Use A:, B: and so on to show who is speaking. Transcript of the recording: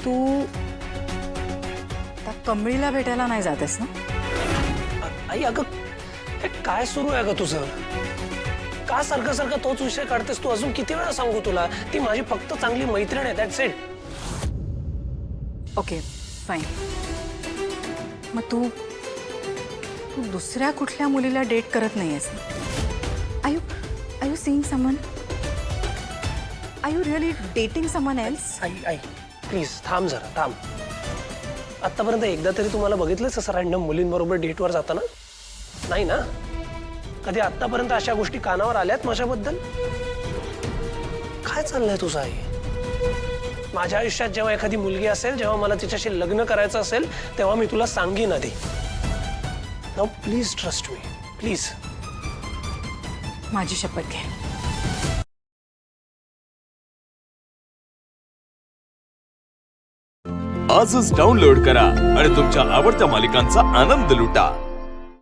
A: तू त्या कमळीला भेटायला नाही जातेस ना?
B: आई अगं हे काय सुरू आहे अगं तुझं? का सारखं सारखं तोच विषय काढतेस तू? अजून किती वेळा सांगू तुला? ती माझी फक्त चांगली मैत्रीण आहे, दॅट्स इट.
A: Okay fine. मग तू दुसऱ्या कुठल्या मुलीला डेट करत नाहीयेस ना? Are you seeing someone? Are you really dating someone else?
B: आई प्लीज थांब जरा, थांब. आतापर्यंत एकदा तरी तुम्हाला बघितलंच असं रॅन्डम मुलींबरोबर डेटवर जाताना? नाही ना? कधी आतापर्यंत अशा गोष्टी कानावर आल्यात माझ्याबद्दल? काय चाललंय तुझं आई? माझ्या आयुष्यात जेव्हा एखादी मुलगी असेल, जेव्हा मला तिच्याशी लग्न करायचं असेल, तेव्हा मी तुला सांगीन आधी. Now please trust me, please.
A: माझी शपथ घे.
C: आजच डाउनलोड करा आणि तुमच्या आवडत्या मालिकांचा आनंद लुटा.